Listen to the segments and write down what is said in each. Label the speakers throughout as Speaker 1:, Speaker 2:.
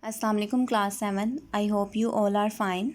Speaker 1: अस्सलाम वालेकुम class 7। I hope you all are fine.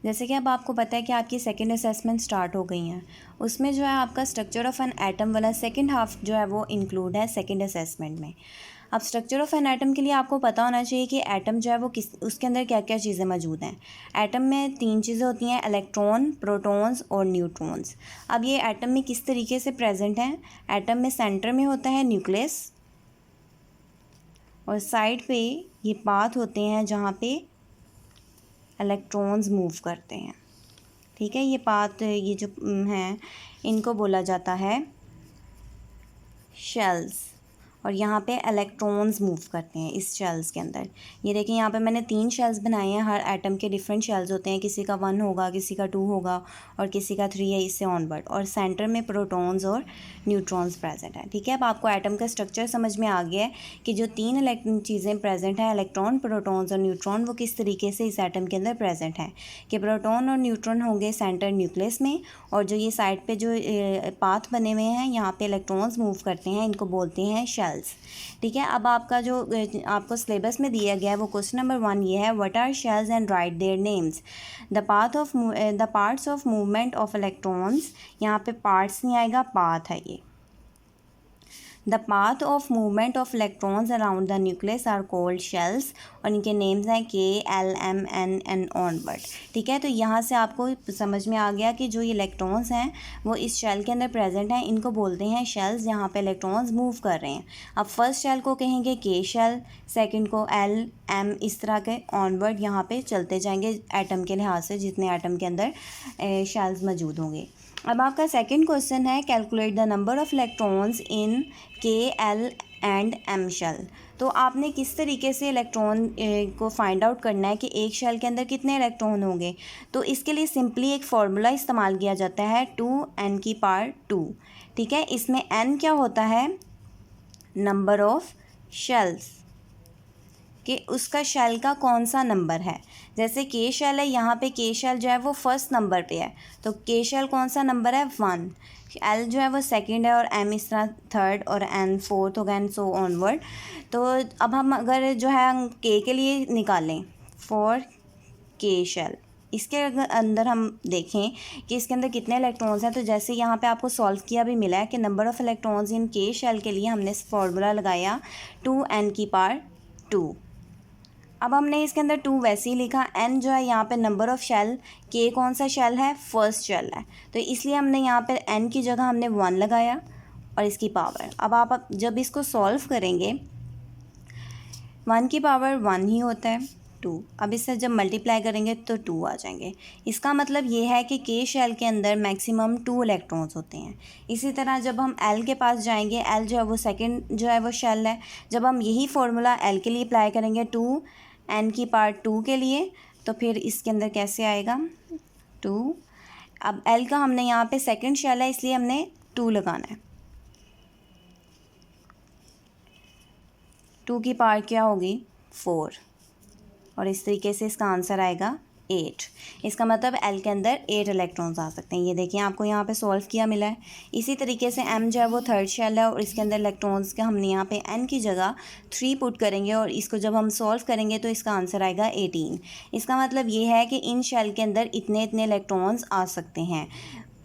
Speaker 1: जैसे कि अब आपको पता है कि आपकी सेकंड असेसमेंट स्टार्ट हो गई हैं, उसमें जो है आपका स्ट्रक्चर ऑफ एन एटम वाला सेकंड हाफ जो है वो इंक्लूड है सेकंड असेसमेंट में। अब स्ट्रक्चर ऑफ एन एटम के लिए आपको पता होना चाहिए कि एटम जो है वो उसके अंदर क्या क्या चीज़ें मौजूद हैं। एटम में 3 चीज़ें होती हैं, इलेक्ट्रॉन, प्रोटॉन्स और न्यूट्रॉन्स। अब ये एटम में किस तरीके से प्रेजेंट हैं। एटम में सेंटर में होता है न्यूक्लियस और साइड पे ये पाथ होते हैं जहाँ पे इलेक्ट्रॉन्स मूव करते हैं। ठीक है, ये पाथ ये जो हैं इनको बोला जाता है शेल्स, और यहाँ पे इलेक्ट्रॉन्स मूव करते हैं इस शेल्स के अंदर। ये देखिए यहाँ पे मैंने 3 शेल्स बनाए हैं। हर एटम के डिफरेंट शेल्स होते हैं, किसी का 1 होगा, किसी का 2 होगा और किसी का 3 है, इससे ऑनवर्ड। और सेंटर में प्रोटॉन्स और न्यूट्रॉन्स प्रेजेंट है। ठीक है, अब आपको एटम का स्ट्रक्चर समझ में आ गया है कि जो 3 चीज़ें प्रेजेंट हैं, इलेक्ट्रॉन, प्रोटॉन्स और न्यूट्रॉन, वो किस तरीके से इस एटम के अंदर प्रेजेंट हैं। कि प्रोटॉन और न्यूट्रॉन होंगे सेंटर न्यूक्लियस में, और जो ये साइड पे जो पाथ बने हुए हैं यहाँ पे इलेक्ट्रॉन्स मूव करते हैं, इनको बोलते हैं शेल्स। ठीक है, अब आपका जो आपको सिलेबस में दिया गया है वो क्वेश्चन नंबर 1 ये है, what are shells and write their names. The parts of movement of electrons, यहाँ पे पार्ट्स नहीं आएगा, पाथ है ये। The path of movement of electrons around the nucleus are called shells, और इनके नेम्स हैं KLMN एंड ऑनवर्ड। ठीक है, तो यहाँ से आपको समझ में आ गया कि जो ये इलेक्ट्रॉन्स हैं वो इस शेल के अंदर प्रेजेंट हैं, इनको बोलते हैं शेल्स, यहाँ पे इलेक्ट्रॉन्स मूव कर रहे हैं। अब फर्स्ट शेल को कहेंगे K शेल, सेकेंड को L M, इस तरह के ऑनवर्ड यहाँ पे चलते जाएंगे एटम के लिहाज से, जितने एटम के अंदर शेल्स मौजूद होंगे। अब आपका सेकंड क्वेश्चन है, calculate the number of electrons in KL and M shell. तो आपने किस तरीके से इलेक्ट्रॉन को फाइंड आउट करना है कि एक शेल के अंदर कितने इलेक्ट्रॉन होंगे। तो इसके लिए सिंपली एक फार्मूला इस्तेमाल किया जाता है 2n⁻²। ठीक है, इसमें n क्या होता है, नंबर ऑफ शेल्स, कि उसका शेल का कौन सा नंबर है। जैसे K शेल है, यहाँ पे K शेल जो है वो फर्स्ट नंबर पे है, तो K शेल कौन सा नंबर है, 1। L जो है वो सेकंड है और M इस तरह थर्ड और N फोर्थ होगा एंड सो ऑनवर्ड। तो अब हम अगर जो है K के लिए निकालें फॉर K शेल, इसके अंदर हम देखें कि इसके अंदर कितने इलेक्ट्रॉन्स हैं। तो जैसे यहाँ पे आपको सॉल्व किया भी मिला है कि number of electrons in K shell के लिए हमने फार्मूला लगाया 2n⁻²। अब हमने इसके अंदर 2 वैसे ही लिखा, n जो है यहाँ पे नंबर ऑफ़ शेल, K कौन सा शेल है, फर्स्ट शेल है, तो इसलिए हमने यहाँ पे n की जगह हमने 1 लगाया और इसकी पावर। अब आप जब इसको सॉल्व करेंगे 1 की पावर 1 ही होता है 2। अब इससे जब मल्टीप्लाई करेंगे तो 2 आ जाएंगे। इसका मतलब ये है कि K शेल के अंदर मैक्सिमम 2 इलेक्ट्रॉन्स होते हैं। इसी तरह जब हम L के पास जाएंगे, L जो है वो सेकंड जो है वो शेल है, जब हम यही फार्मूला L के लिए अप्लाई करेंगे 2n⁻² के लिए, तो फिर इसके अंदर कैसे आएगा 2। अब L का हमने यहाँ पे सेकंड शेल है इसलिए हमने 2 लगाना है। 2 की पावर क्या होगी 4, और इस तरीके से इसका आंसर आएगा 8। इसका मतलब L के अंदर 8 इलेक्ट्रॉन्स आ सकते हैं। ये देखिए आपको यहाँ पे सॉल्व किया मिला है। इसी तरीके से M जो है वो थर्ड शेल है और इसके अंदर इलेक्ट्रॉन्स के हमने यहाँ पे N की जगह 3 पुट करेंगे और इसको जब हम सॉल्व करेंगे तो इसका आंसर आएगा 18। इसका मतलब ये है कि इन शेल के अंदर इतने इतने इलेक्ट्रॉन्स आ सकते हैं।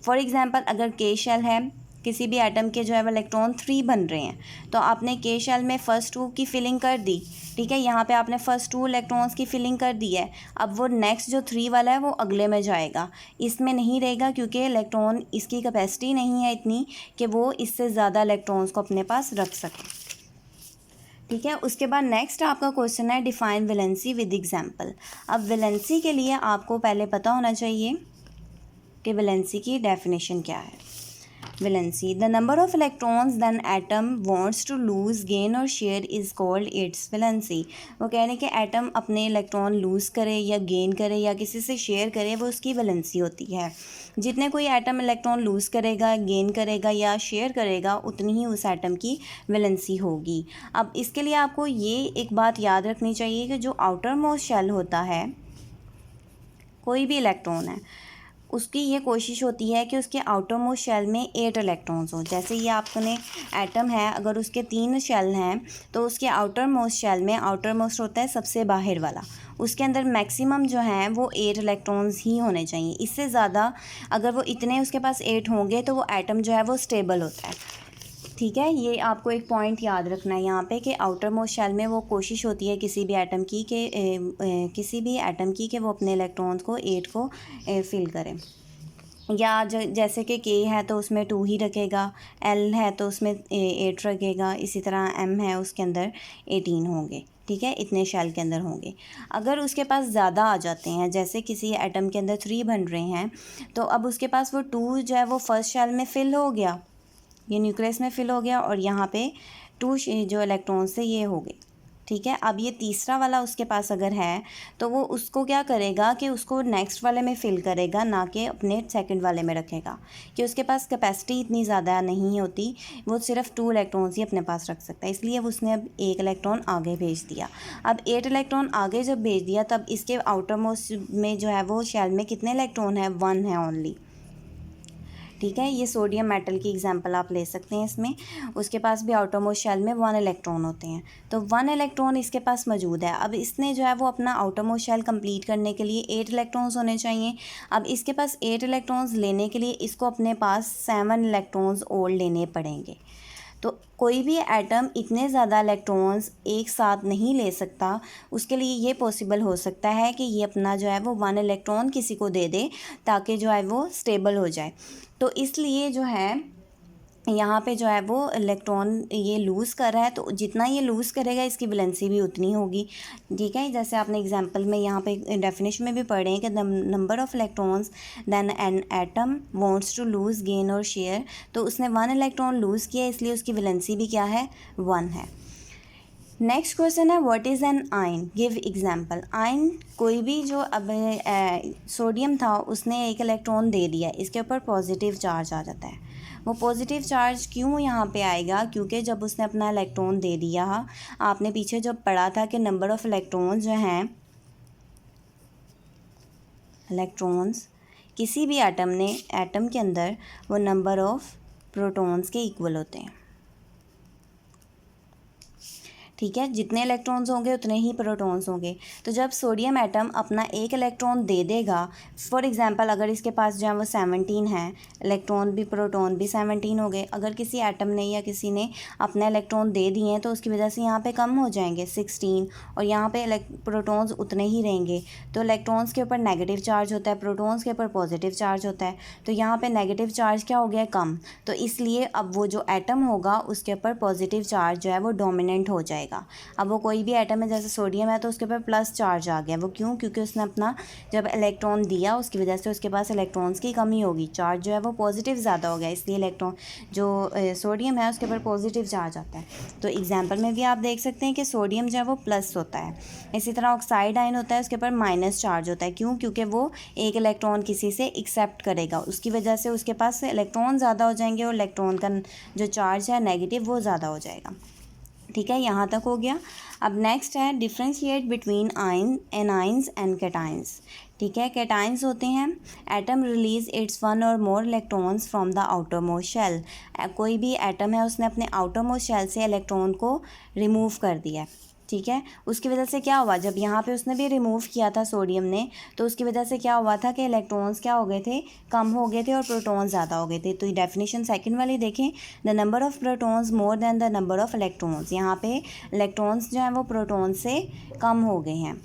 Speaker 1: फॉर एग्ज़ाम्पल अगर K शेल है, किसी भी एटम के जो है वो इलेक्ट्रॉन 3 बन रहे हैं, तो आपने K शेल में फ़र्स्ट 2 की फिलिंग कर दी। ठीक है, यहाँ पे आपने फ़र्स्ट 2 इलेक्ट्रॉन्स की फिलिंग कर दी है। अब वो नेक्स्ट जो 3 वाला है वो अगले में जाएगा, इसमें नहीं रहेगा, क्योंकि इलेक्ट्रॉन इसकी कैपेसिटी नहीं है इतनी कि वो इससे ज़्यादा इलेक्ट्रॉन्स को अपने पास रख सके। ठीक है, उसके बाद नेक्स्ट आपका क्वेश्चन है, डिफाइन वैलेंसी विद एग्जाम्पल। अब वैलेंसी के लिए आपको पहले पता होना चाहिए कि वैलेंसी की डेफिनेशन क्या है। Valency, the number of electrons that atom wants to lose, gain or share is called its valency। वो कह रहे हैं कि एटम अपने इलेक्ट्रॉन लूज़ करे या गेन करे या किसी से शेयर करे, वो उसकी वैलेंसी होती है। जितने कोई एटम इलेक्ट्रॉन लूज़ करेगा, गेन करेगा या शेयर करेगा, उतनी ही उस एटम की वैलेंसी होगी। अब इसके लिए आपको ये एक बात याद रखनी चाहिए कि जो आउटर मोस्ट शेल होता है, कोई भी इलेक्ट्रॉन है, उसकी ये कोशिश होती है कि उसके आउटर मोस्ट शेल में 8 इलेक्ट्रॉन्स हों। जैसे ये आपने एटम है, अगर उसके 3 शेल हैं तो उसके आउटर मोस्ट शेल में, आउटर मोस्ट होता है सबसे बाहर वाला, उसके अंदर मैक्सिमम जो हैं वो 8 इलेक्ट्रॉन्स ही होने चाहिए। इससे ज़्यादा अगर वो इतने उसके पास 8 होंगे तो वो एटम जो है वो स्टेबल होता है। ठीक है, ये आपको एक पॉइंट याद रखना है यहाँ पे कि आउटर मोस्ट शेल में वो कोशिश होती है किसी भी एटम की कि वो अपने इलेक्ट्रॉन्स को 8 को फिल करें। या जैसे कि के है तो उसमें 2 ही रखेगा, एल है तो उसमें 8 रखेगा, इसी तरह एम है उसके अंदर 18 होंगे। ठीक है, इतने शेल के अंदर होंगे। अगर उसके पास ज़्यादा आ जाते हैं, जैसे किसी एटम के अंदर 3 बन रहे हैं, तो अब उसके पास वो 2 जो है वो फर्स्ट शेल में फिल हो गया, ये न्यूक्लियस में फिल हो गया, और यहाँ पे 2 जो इलेक्ट्रॉन्स थे ये हो गए। ठीक है, अब ये तीसरा वाला उसके पास अगर है तो वो उसको क्या करेगा कि उसको नेक्स्ट वाले में फिल करेगा, ना कि अपने सेकंड वाले में रखेगा, कि उसके पास कैपेसिटी इतनी ज़्यादा नहीं होती, वो सिर्फ 2 इलेक्ट्रॉन्स ही अपने पास रख सकता है। इसलिए उसने अब 1 इलेक्ट्रॉन आगे भेज दिया। अब 8 इलेक्ट्रॉन आगे जब भेज दिया तब इसके आउटर मोस्ट में जो है वो शेल में कितने इलेक्ट्रॉन है, 1 है ओनली। ठीक है, ये सोडियम मेटल की एग्जांपल आप ले सकते हैं इसमें। उसके पास भी आउटर मोस्ट शेल में 1 इलेक्ट्रॉन होते हैं, तो 1 इलेक्ट्रॉन इसके पास मौजूद है। अब इसने जो है वो अपना आउटर मोस्ट शेल कंप्लीट करने के लिए 8 इलेक्ट्रॉन्स होने चाहिए। अब इसके पास 8 इलेक्ट्रॉन्स लेने के लिए इसको अपने पास 7 इलेक्ट्रॉन्स और लेने पड़ेंगे। तो कोई भी एटम इतने ज़्यादा इलेक्ट्रॉन्स एक साथ नहीं ले सकता। उसके लिए ये पॉसिबल हो सकता है कि ये अपना जो है वो 1 इलेक्ट्रॉन किसी को दे दे, ताकि जो है वो स्टेबल हो जाए। तो इसलिए जो है यहाँ पे जो है वो इलेक्ट्रॉन ये लूज़ कर रहा है, तो जितना ये लूज़ करेगा इसकी वैलेंसी भी उतनी होगी। ठीक है, जैसे आपने एग्जांपल में यहाँ पे डेफिनेशन में भी पढ़े हैं कि the number of electrons than an atom wants to lose, gain और शेयर। तो उसने 1 इलेक्ट्रॉन लूज़ किया, इसलिए उसकी वैलेंसी भी क्या है, 1 है। नेक्स्ट क्वेश्चन है what is an ion, give example. Ion कोई भी जो अब सोडियम था उसने 1 इलेक्ट्रॉन दे दिया, इसके ऊपर पॉजिटिव चार्ज आ जाता है। वो पॉजिटिव चार्ज क्यों यहाँ पे आएगा, क्योंकि जब उसने अपना इलेक्ट्रॉन दे दिया, आपने पीछे जब पढ़ा था कि नंबर ऑफ़ इलेक्ट्रॉन्स जो हैं, इलेक्ट्रॉन्स किसी भी एटम के अंदर वो नंबर ऑफ़ प्रोटॉन्स के इक्वल होते हैं। ठीक है, जितने इलेक्ट्रॉन्स होंगे उतने ही प्रोटॉन्स होंगे। तो जब सोडियम एटम अपना 1 इलेक्ट्रॉन दे देगा, फॉर एग्जांपल अगर इसके पास जो है वो 17 है, इलेक्ट्रॉन भी प्रोटॉन भी 17 हो गए। अगर किसी एटम ने या किसी ने अपना इलेक्ट्रॉन दे दिए हैं तो उसकी वजह से यहाँ पे कम हो जाएंगे 16, और यहाँ पे प्रोटॉन्स उतने ही रहेंगे। तो इलेक्ट्रॉन्स के ऊपर नेगेटिव चार्ज होता है, प्रोटॉन्स के ऊपर पॉजिटिव चार्ज होता है। तो यहाँ पे नेगेटिव चार्ज क्या हो गया, कम। तो इसलिए अब वो जो एटम होगा उसके ऊपर पॉजिटिव चार्ज जो है वो डोमिनेंट हो जाएगा। अब वो कोई भी एटम है, जैसे सोडियम है तो उसके ऊपर प्लस चार्ज आ गया। वो क्यों, क्योंकि उसने अपना जब इलेक्ट्रॉन दिया उसकी वजह से उसके पास इलेक्ट्रॉन्स की कमी होगी, चार्ज जो है वो पॉजिटिव ज़्यादा हो गया, इसलिए इलेक्ट्रॉन जो सोडियम है उसके ऊपर पॉजिटिव चार्ज आता है। तो एग्जाम्पल में भी आप देख सकते हैं कि सोडियम जो है वो प्लस होता है। इसी तरह ऑक्साइड आयन होता है, उसके ऊपर माइनस चार्ज होता है। क्यों, क्योंकि वो 1 इलेक्ट्रॉन किसी से एक्सेप्ट करेगा, उसकी वजह से उसके पास इलेक्ट्रॉन ज़्यादा हो जाएंगे और इलेक्ट्रॉन का जो चार्ज है नेगेटिव वो ज़्यादा हो जाएगा। ठीक है, यहाँ तक हो गया। अब नेक्स्ट है differentiate between anions and cations. ठीक है, कैटाइंस होते हैं एटम रिलीज इट्स 1 और more electrons from the outermost shell. कोई भी एटम है उसने अपने आउटर मोस्ट शेल से इलेक्ट्रॉन को रिमूव कर दिया है। ठीक है, उसकी वजह से क्या हुआ, जब यहाँ पे उसने भी रिमूव किया था सोडियम ने, तो उसकी वजह से क्या हुआ था कि इलेक्ट्रॉन्स क्या हो गए थे, कम हो गए थे और प्रोटॉन ज़्यादा हो गए थे। तो डेफिनेशन सेकंड वाली देखें, the number of protons more than the number of electrons. यहाँ पे इलेक्ट्रॉन्स जो हैं वो प्रोटॉन से कम हो गए हैं,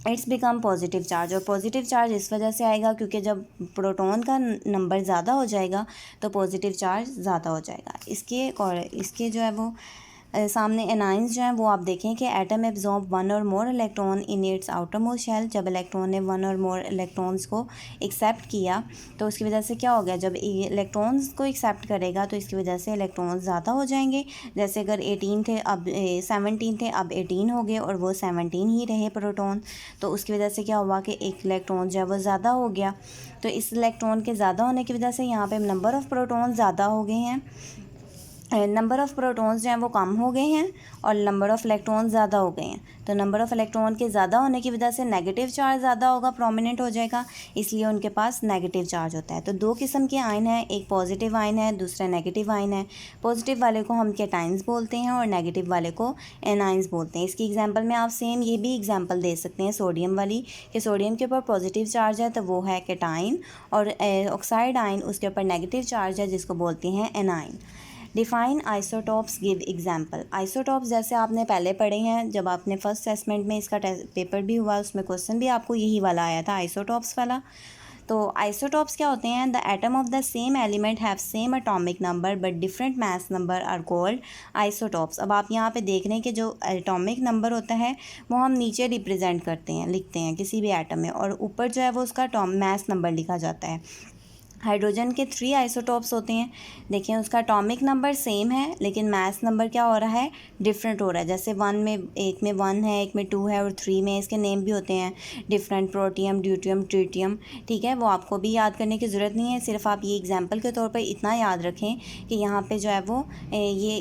Speaker 1: इट्स बिकम पॉजिटिव चार्ज। और पॉजिटिव चार्ज इस वजह से आएगा क्योंकि जब प्रोटॉन का नंबर ज़्यादा हो जाएगा तो पॉजिटिव चार्ज ज़्यादा हो जाएगा। इसके जो है वो सामने एनाइंस जो हैं वो आप देखें कि एटम एब्जॉर्ब 1 और more electron in its outermost shell. जब इलेक्ट्रॉन ने 1 और मोर इलेक्ट्रॉन्स को एक्सेप्ट किया तो उसकी वजह से क्या हो गया, जब इलेक्ट्रॉन्स को एक्सेप्ट करेगा तो इसकी वजह से इलेक्ट्रॉन्स ज़्यादा हो जाएंगे। जैसे अगर 18 थे अब 17 थे, अब 18 हो गए और वो 17 ही रहे प्रोटॉन। तो उसकी वजह से क्या हुआ कि एक इलेक्ट्रॉन जो है वो ज़्यादा हो गया। तो इस इलेक्ट्रॉन के ज़्यादा होने की वजह से यहाँ पे नंबर ऑफ़ प्रोटॉन ज़्यादा हो गए हैं नंबर ऑफ़ प्रोटॉन्स जो हैं वो कम हो गए हैं और नंबर ऑफ़ इलेक्ट्रॉन ज़्यादा हो गए हैं। तो नंबर ऑफ़ इलेक्ट्रॉन के ज़्यादा होने की वजह से नेगेटिव चार्ज ज़्यादा होगा, प्रोमिनेंट हो जाएगा, इसलिए उनके पास नेगेटिव चार्ज होता है। तो दो किस्म के आयन हैं, एक पॉजिटिव आयन है, दूसरा नेगेटिव आयन है। पॉजिटिव वाले को हम कैटाइंस बोलते हैं और नेगेटिव वाले को एनाइंस बोलते हैं। इसकी एग्जाम्पल में आप सेम ये भी एग्जाम्पल दे सकते हैं सोडियम वाली, कि सोडियम के ऊपर पॉजिटिव चार्ज है तो वो है कैटाइन, और ऑक्साइड आयन उसके ऊपर नेगेटिव चार्ज है जिसको बोलते हैं A9. Define isotopes, give example. Isotopes जैसे आपने पहले पढ़े हैं, जब आपने फर्स्ट असेसमेंट में इसका पेपर भी हुआ, उसमें क्वेश्चन भी आपको यही वाला आया था, आइसोटॉप्स वाला। तो आइसोटॉप्स क्या होते हैं? The atom of the same element have same atomic number but different mass number are called isotopes. अब आप यहाँ पे देख रहे हैं कि जो एटॉमिक नंबर होता है वो हम नीचे रिप्रेजेंट करते हैं, लिखते हैं किसी भी एटम में, और ऊपर जो है वो उसका मास नंबर लिखा जाता है। हाइड्रोजन के 3 आइसोटॉप्स होते हैं। देखिए उसका एटॉमिक नंबर सेम है लेकिन मास नंबर क्या हो रहा है, डिफरेंट हो रहा है। जैसे एक में 1 है, एक में 2 है और 3 में, इसके नेम भी होते हैं डिफरेंट, प्रोटियम, ड्यूटियम, ट्रिटियम। ठीक है, वो आपको भी याद करने की ज़रूरत नहीं है, सिर्फ आप ये एग्जाम्पल के तौर पर इतना याद रखें कि यहाँ पर जो है वो ये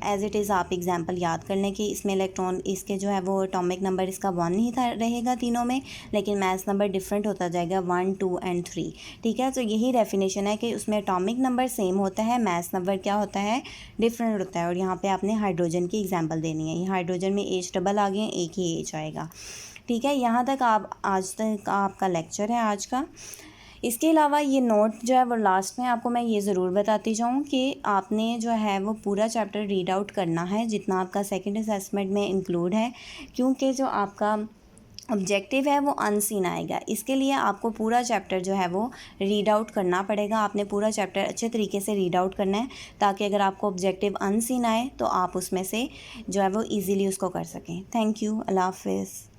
Speaker 1: एज इट इज़ आप एग्जाम्पल याद कर लें कि इसमें इलेक्ट्रॉन, इसके जो है वो एटॉमिक नंबर इसका 1 ही रहेगा तीनों में, लेकिन मास नंबर डिफरेंट होता जाएगा 1, 2 एंड 3। ठीक है, तो यही डेफिनेशन है कि उसमें एटॉमिक नंबर सेम होता है, मास नंबर क्या होता है, डिफरेंट होता है। और यहाँ पे आपने हाइड्रोजन की एग्जांपल देनी है। ये हाइड्रोजन में H डबल आ गए, एक ही H आएगा। ठीक है, यहाँ तक आज तक आपका लेक्चर है आज का। इसके अलावा ये नोट जो है वो लास्ट में आपको मैं ये ज़रूर बताती जाऊँ कि आपने जो है वो पूरा चैप्टर रीड आउट करना है जितना आपका सेकेंड असेसमेंट में इंक्लूड है, क्योंकि जो आपका ऑब्जेक्टिव है वो अनसीन आएगा। इसके लिए आपको पूरा चैप्टर जो है वो रीड आउट करना पड़ेगा। आपने पूरा चैप्टर अच्छे तरीके से रीड आउट करना है ताकि अगर आपको ऑब्जेक्टिव अनसीन आए तो आप उसमें से जो है वो इजीली उसको कर सकें। थैंक यू, अल्लाह हाफिज़।